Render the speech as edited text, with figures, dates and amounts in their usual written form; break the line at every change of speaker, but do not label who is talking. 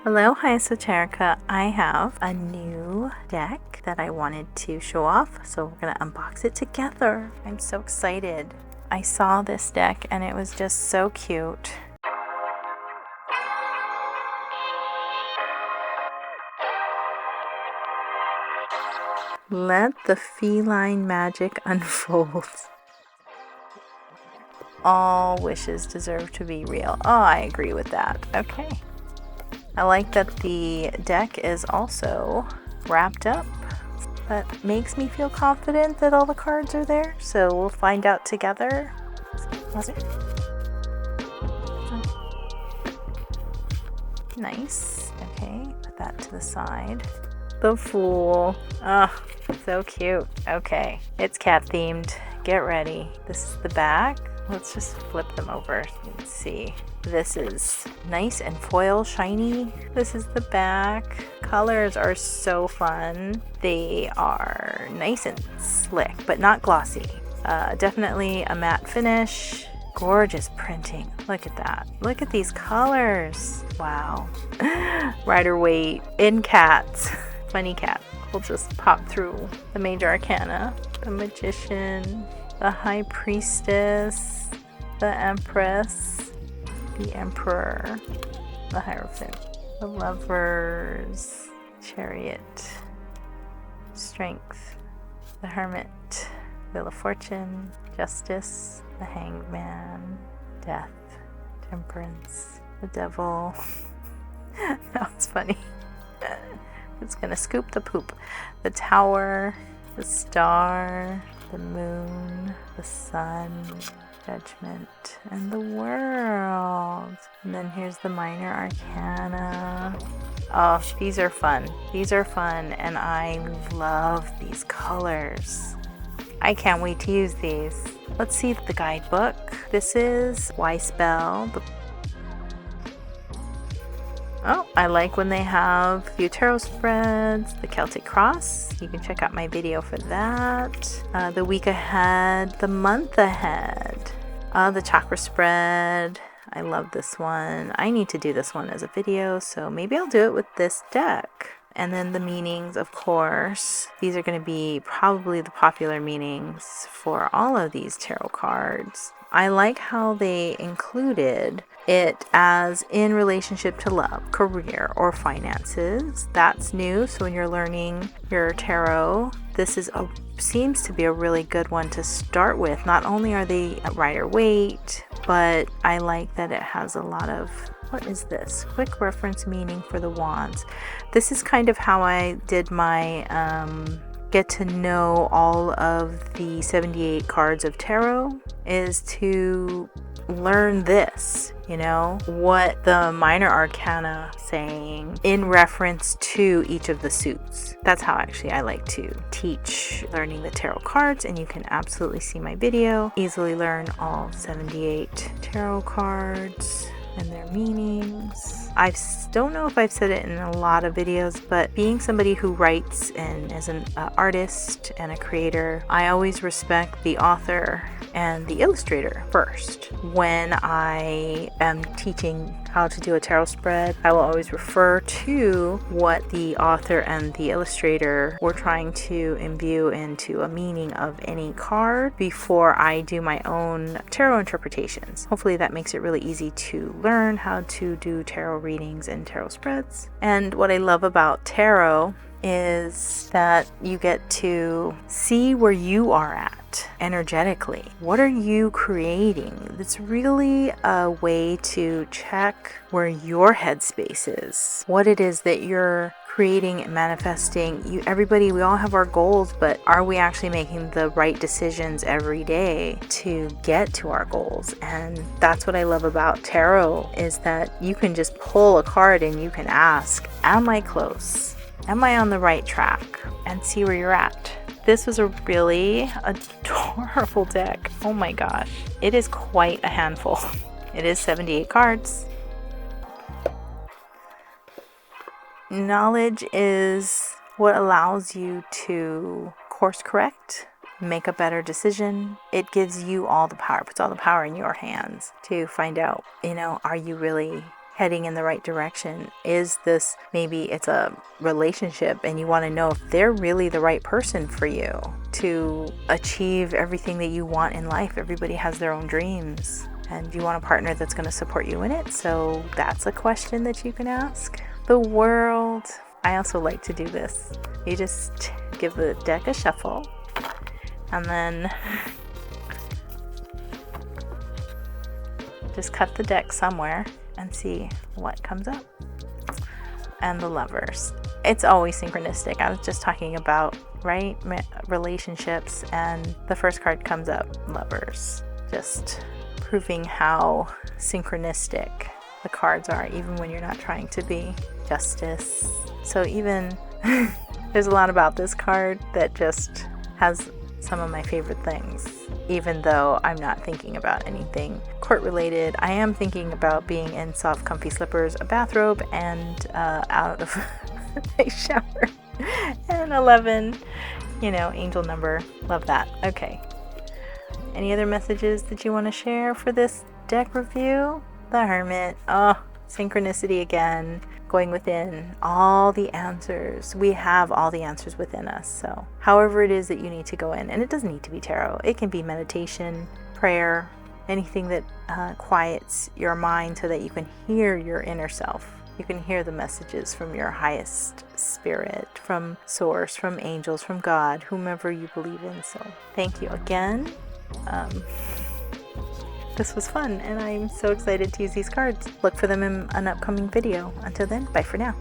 Hello, hi Esoterica. I have a new deck that I wanted to show off, so we're going to unbox it together. I'm so excited. I saw this deck and it was just so cute. Let the feline magic unfold. All wishes deserve to be real. Oh, I agree with that. Okay. I like that the deck is also wrapped up. That makes me feel confident that all the cards are there. So we'll find out together. Nice. Okay, put that to the side. The Fool. Oh, so cute. Okay, it's cat themed. Get ready. This is the back. Let's just flip them over. Let's see. This is nice and foil shiny. This is the back. Colors are so fun. They are nice and slick, but not glossy. Definitely a matte finish. Gorgeous printing. Look at that. Look at these colors. Wow. Rider-Waite in cats. Funny cat. We'll just pop through the major arcana. The Magician. The High Priestess. The Empress. The Emperor. The Hierophant. The Lovers. Chariot. Strength. The Hermit. Wheel of Fortune. Justice. The Hanged Man. Death. Temperance. The Devil. That was funny. It's gonna scoop the poop. The Tower. The Star. The Moon. The Sun. Judgment. And the World. And then here's the minor arcana. Oh, these are fun. These are fun, and I love these colors. I can't wait to use these. Let's see the guidebook. This is WYSPELL. Oh, I like when they have the tarot spreads, the Celtic Cross. You can check out my video for that. The week ahead, the month ahead, the chakra spread. I love this one. I need to do this one as a video, so maybe I'll do it with this deck. And then the meanings, of course. These are going to be probably the popular meanings for all of these tarot cards. I like how they included it as in relationship to love, career, or finances. That's new. So when you're learning your tarot, this seems to be a really good one to start with. Not only are they Rider-Waite, but I like that it has a lot of, what is this? Quick reference meaning for the wands. This is kind of how I did my get to know all of the 78 cards of tarot, is to learn this, what the minor arcana saying in reference to each of the suits. That's how actually I like to teach learning the tarot cards, and you can absolutely see my video. Easily learn all 78 tarot cards and their meanings. I don't know if I've said it in a lot of videos, but being somebody who writes and is an artist and a creator, I always respect the author and the illustrator first. When I am teaching how to do a tarot spread, I will always refer to what the author and the illustrator were trying to imbue into a meaning of any card before I do my own tarot interpretations. Hopefully that makes it really easy to learn how to do tarot readings and tarot spreads. And what I love about tarot is that you get to see where you are at energetically. What are you creating? It's really a way to check where your headspace is, what it is that you're creating and manifesting. We all have our goals, but are we actually making the right decisions every day to get to our goals? And that's what I love about tarot, is that you can just pull a card and you can ask, am I close? Am I on the right track? And see where you're at. This was a really adorable deck. Oh my gosh. It is quite a handful. It is 78 cards. Knowledge is what allows you to course correct, make a better decision. It gives you all the power, puts all the power in your hands to find out, are you really heading in the right direction? Is this, maybe it's a relationship and you want to know if they're really the right person for you to achieve everything that you want in life. Everybody has their own dreams, and you want a partner that's going to support you in it. So that's a question that you can ask the world. I also like to do this. You just give the deck a shuffle, and then just cut the deck somewhere and see what comes up. And the Lovers. It's always synchronistic. I was just talking about, right, relationships, and the first card comes up, Lovers. Just proving how synchronistic the cards are, even when you're not trying to be. Justice. So even there's a lot about this card that just has some of my favorite things. Even though I'm not thinking about anything court related, I am thinking about being in soft comfy slippers, a bathrobe, and out of my shower. And 11, you know, angel number, love that. Okay, any other messages that you want to share for this deck review? The Hermit. Oh, synchronicity again. Going within, all the answers. We have all the answers within us. So however it is that you need to go in, and it doesn't need to be tarot. It can be meditation, prayer, anything that quiets your mind so that you can hear your inner self. You can hear the messages from your highest spirit, from source, from angels, from God, whomever you believe in. So thank you again. This was fun, and I'm so excited to use these cards. Look for them in an upcoming video. Until then, bye for now.